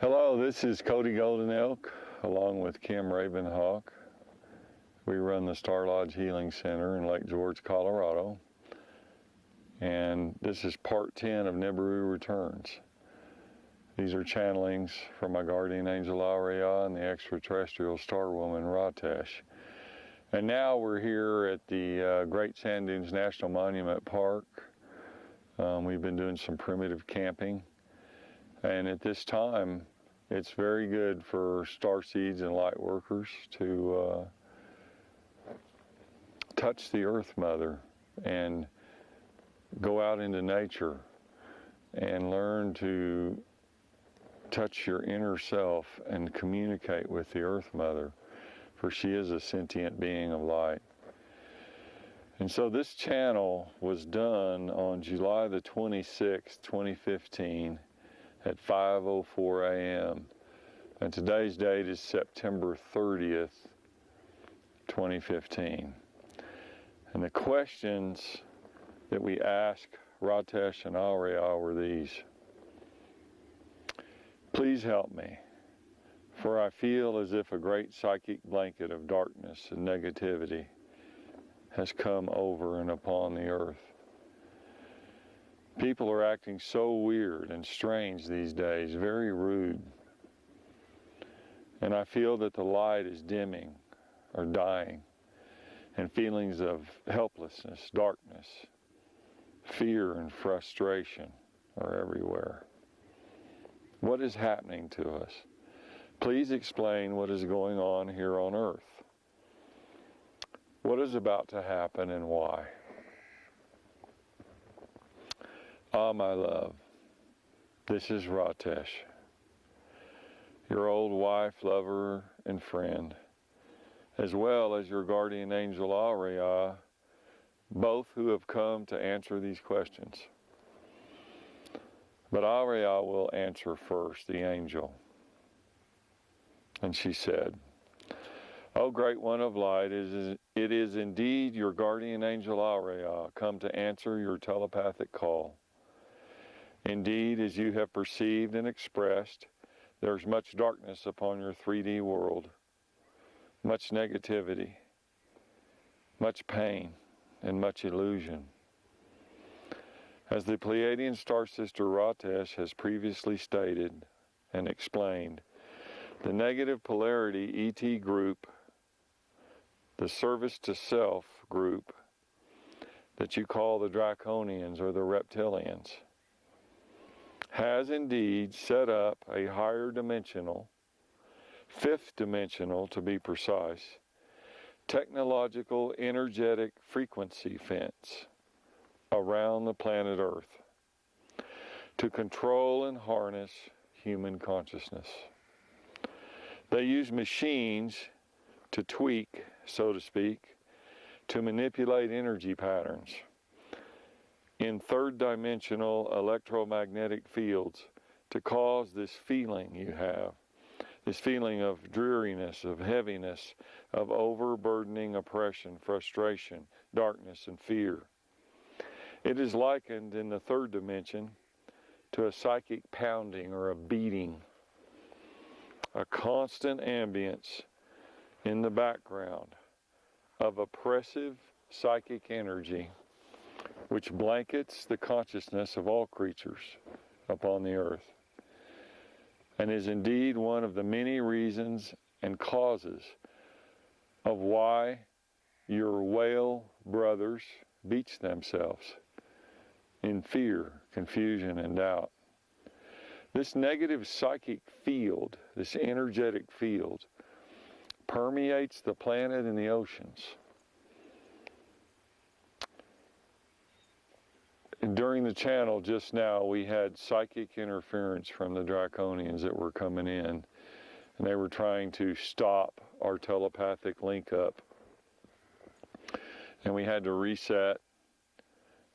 Hello, this is Cody Golden Elk along with Kim Ravenhawk. We run the Star Lodge Healing Center in Lake George, Colorado. And this is part 10 of Nibiru Returns. These are channelings from my guardian angel Aurea and the extraterrestrial star woman Ratesh. And now we're here at the Great Sand Dunes National Monument Park. We've been doing some primitive camping. And at this time, it's very good for Starseeds and Lightworkers to touch the Earth Mother and go out into nature and learn to touch your inner self and communicate with the Earth Mother, for she is a sentient being of light. And so this channel was done on July the 26th, 2015 at 5:04 a.m. And today's date is September 30th, 2015. And the questions that we asked Ratesh and Aurea were these. Please help me, for I feel as if a great psychic blanket of darkness and negativity has come over and upon the earth. People are acting so weird and strange these days, very rude. And I feel that the light is dimming or dying, and feelings of helplessness, darkness, fear, and frustration are everywhere. What is happening to us? Please explain what is going on here on Earth. What is about to happen and why? Ah, my love, this is Ratesh, your old wife, lover, and friend, as well as your guardian angel Aurea, both who have come to answer these questions. But Aurea will answer first, the angel. And she said, "O great one of light, it is indeed your guardian angel Aurea come to answer your telepathic call. Indeed, as you have perceived and expressed, there's much darkness upon your 3D world, much negativity, much pain, and much illusion. As the Pleiadian star sister Ratesh has previously stated and explained, the negative polarity ET group, the service to self group that you call the Draconians or the Reptilians, has indeed set up a higher dimensional, fifth dimensional to be precise, technological energetic frequency fence around the planet Earth to control and harness human consciousness. They use machines to tweak, so to speak, to manipulate energy patterns in third dimensional electromagnetic fields to cause this feeling you have, this feeling of dreariness, of heaviness, of overburdening oppression, frustration, darkness, and fear. It is likened in the third dimension to a psychic pounding or a beating, a constant ambience in the background of oppressive psychic energy which blankets the consciousness of all creatures upon the earth, and is indeed one of the many reasons and causes of why your whale brothers beach themselves in fear, confusion, and doubt. This negative psychic field, this energetic field, permeates the planet and the oceans. During the channel just now, we had psychic interference from the Draconians that were coming in, and they were trying to stop our telepathic link up. And we had to reset,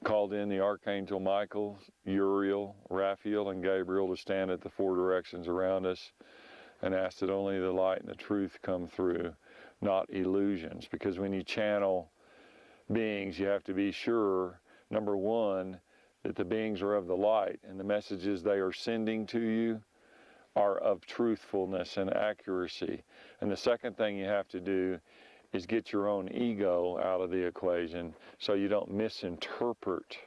called in the Archangel Michael, Uriel, Raphael, and Gabriel to stand at the four directions around us, and asked that only the light and the truth come through, not illusions. Because when you channel beings, you have to be sure, number one, that the beings are of the light and the messages they are sending to you are of truthfulness and accuracy. And the second thing you have to do is get your own ego out of the equation so you don't misinterpret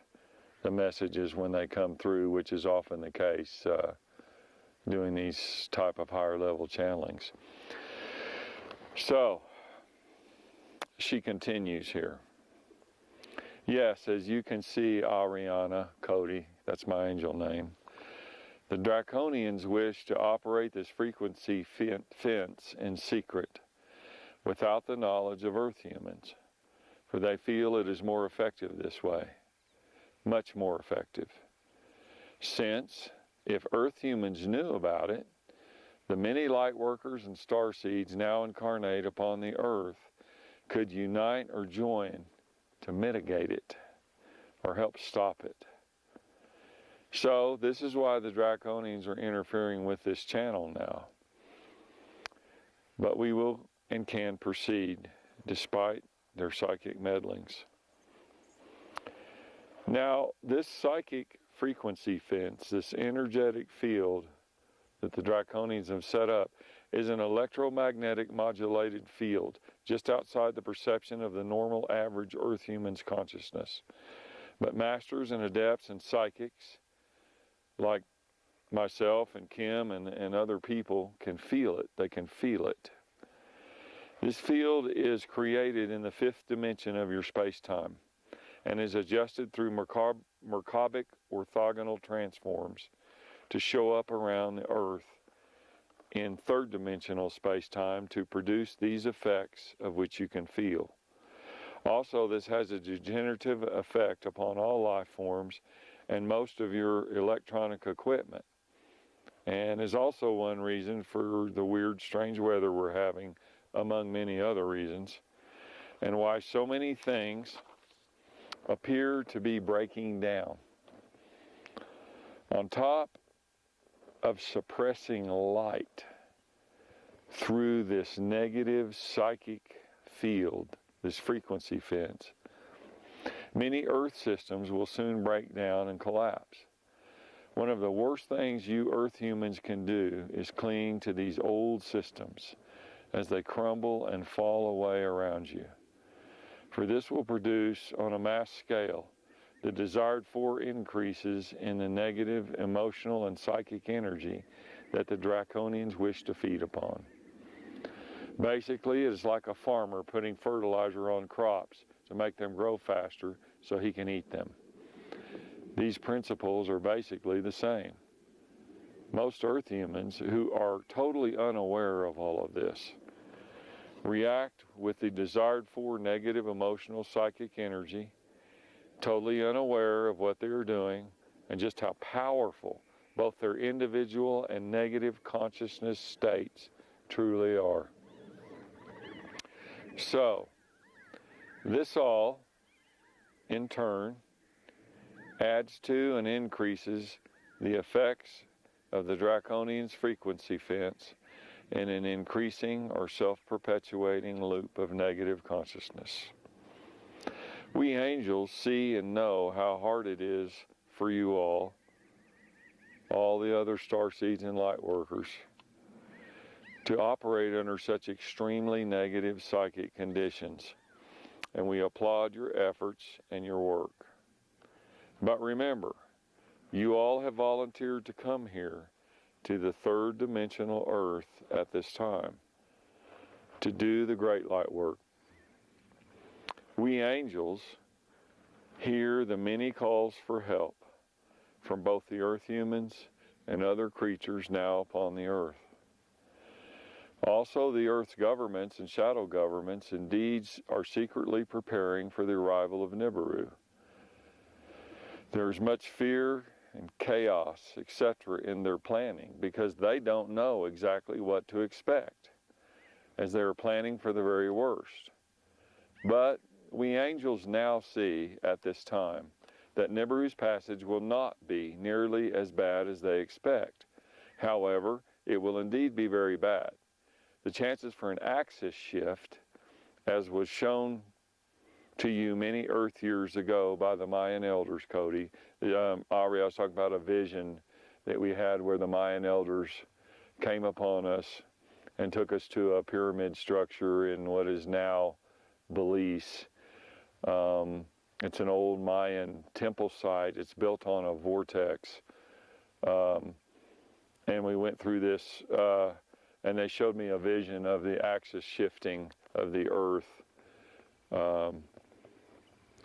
the messages when they come through, which is often the case doing these type of higher level channelings. So she continues here. Yes, as you can see, Ariana, Cody, that's my angel name, the Draconians wish to operate this frequency fence in secret without the knowledge of Earth humans, for they feel it is more effective this way, much more effective. Since, if Earth humans knew about it, the many Lightworkers and Starseeds now incarnate upon the Earth could unite or join to mitigate it or help stop it. So this is why the Draconians are interfering with this channel now. But we will and can proceed despite their psychic meddlings. Now, this psychic frequency fence, this energetic field that the Draconians have set up, is an electromagnetic modulated field just outside the perception of the normal average Earth human's consciousness. But masters and adepts and psychics like myself and Kim and other people can feel it. They can feel it. This field is created in the fifth dimension of your space-time and is adjusted through Merkabic orthogonal transforms to show up around the Earth in third-dimensional space-time to produce these effects of which you can feel. Also, this has a degenerative effect upon all life forms and most of your electronic equipment, and is also one reason for the weird, strange weather we're having, among many other reasons, and why so many things appear to be breaking down. On top of suppressing light through this negative psychic field, this frequency fence, many Earth systems will soon break down and collapse. One of the worst things you Earth humans can do is cling to these old systems as they crumble and fall away around you. For this will produce, on a mass scale, the desired for increases in the negative emotional and psychic energy that the Draconians wish to feed upon. Basically, it is like a farmer putting fertilizer on crops to make them grow faster so he can eat them. These principles are basically the same. Most Earth humans who are totally unaware of all of this react with the desired for negative emotional psychic energy, totally unaware of what they are doing and just how powerful both their individual and negative consciousness states truly are. So, this all, in turn, adds to and increases the effects of the Draconians' frequency fence in an increasing or self-perpetuating loop of negative consciousness. We angels see and know how hard it is for you all the other Starseeds and Lightworkers, to operate under such extremely negative psychic conditions, and we applaud your efforts and your work. But remember, you all have volunteered to come here to the third dimensional Earth at this time to do the great light work. We angels hear the many calls for help from both the Earth humans and other creatures now upon the Earth. Also, the Earth's governments and shadow governments indeed are secretly preparing for the arrival of Nibiru. There's much fear and chaos, etc., in their planning because they don't know exactly what to expect as they're planning for the very worst. But we angels now see at this time that Nibiru's passage will not be nearly as bad as they expect. However, it will indeed be very bad. The chances for an axis shift, as was shown to you many Earth years ago by the Mayan elders, Cody. Ari, I was talking about a vision that we had where the Mayan elders came upon us and took us to a pyramid structure in what is now Belize. It's an old Mayan temple site. It's built on a vortex. And we went through this, and they showed me a vision of the axis shifting of the Earth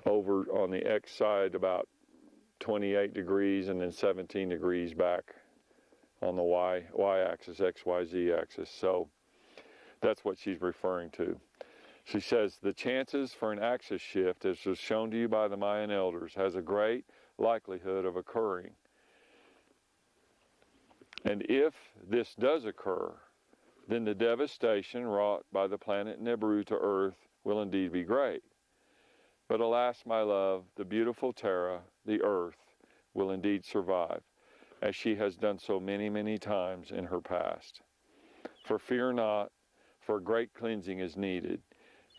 over on the X side about 28 degrees and then 17 degrees back on the y-axis, X-Y-Z axis. So that's what she's referring to. She says, the chances for an axis shift, as was shown to you by the Mayan elders, has a great likelihood of occurring. And if this does occur, then the devastation wrought by the planet Nibiru to Earth will indeed be great. But alas, my love, the beautiful Terra, the Earth, will indeed survive, as she has done so many, many times in her past. For fear not, for great cleansing is needed,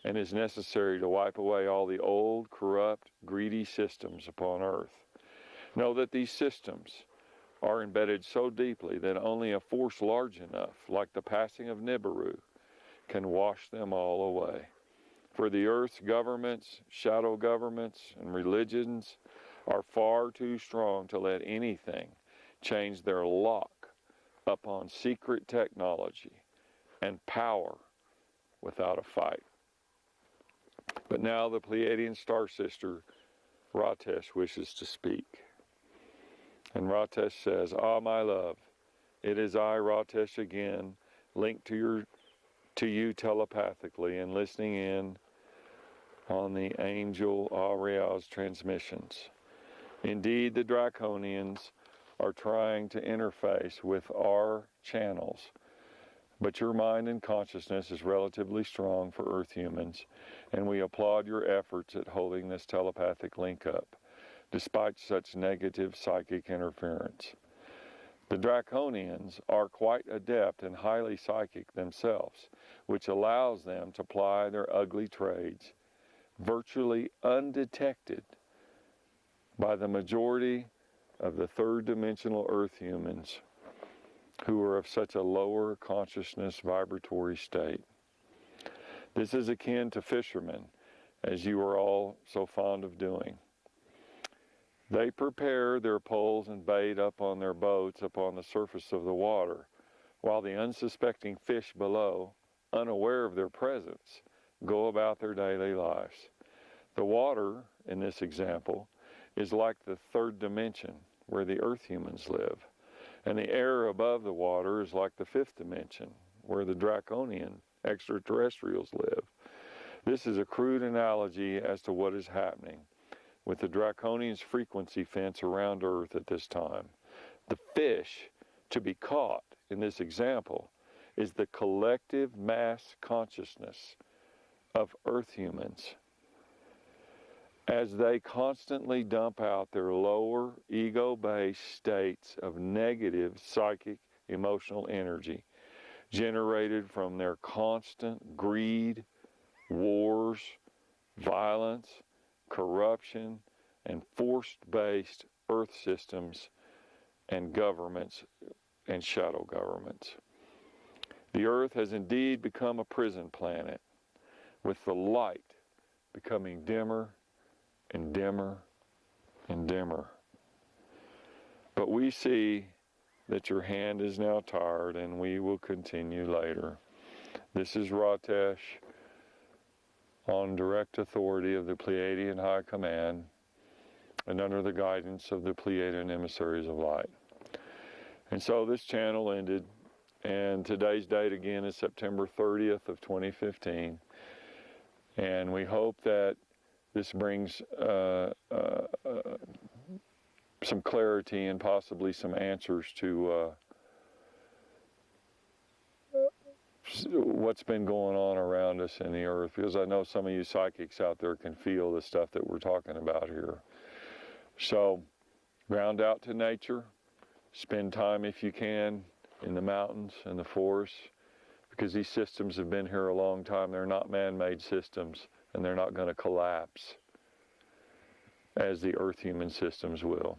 and is necessary to wipe away all the old, corrupt, greedy systems upon Earth. Know that these systems are embedded so deeply that only a force large enough, like the passing of Nibiru, can wash them all away. For the Earth's governments, shadow governments, and religions are far too strong to let anything change their lock upon secret technology and power without a fight. But now the Pleiadian star sister, Ratesh, wishes to speak. And Ratesh says, ah, my love, it is I, Ratesh, again, linked to you telepathically and listening in on the angel Ariel's transmissions. Indeed, the Draconians are trying to interface with our channels, but your mind and consciousness is relatively strong for Earth humans, and we applaud your efforts at holding this telepathic link up, despite such negative psychic interference. The Draconians are quite adept and highly psychic themselves, which allows them to ply their ugly trades virtually undetected by the majority of the third-dimensional Earth humans who are of such a lower consciousness vibratory state. This is akin to fishermen, as you are all so fond of doing. They prepare their poles and bait up on their boats upon the surface of the water, while the unsuspecting fish below, unaware of their presence, go about their daily lives. The water, in this example, is like the third dimension where the Earth humans live, and the air above the water is like the fifth dimension where the Draconian extraterrestrials live. This is a crude analogy as to what is happening with the Draconians' frequency fence around Earth at this time. The fish to be caught in this example is the collective mass consciousness of Earth humans, as they constantly dump out their lower ego-based states of negative psychic emotional energy generated from their constant greed, wars, violence, corruption, and force-based Earth systems and governments and shadow governments. The Earth has indeed become a prison planet, with the light becoming dimmer and dimmer and dimmer. But we see that your hand is now tired, and we will continue later. This is Ratesh, on direct authority of the Pleiadian High Command and under the guidance of the Pleiadian Emissaries of Light. And so this channel ended, and today's date again is September 30th of 2015. And we hope that this brings some clarity and possibly some answers to what's been going on around us in the Earth, because I know some of you psychics out there can feel the stuff that we're talking about here. So ground out to nature, spend time if you can in the mountains and the forests, because these systems have been here a long time. They're not man-made systems, and they're not going to collapse as the Earth human systems will.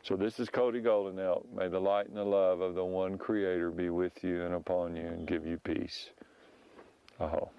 So this is Cody Golden Elk. May the light and the love of the one Creator be with you and upon you and give you peace. Aho.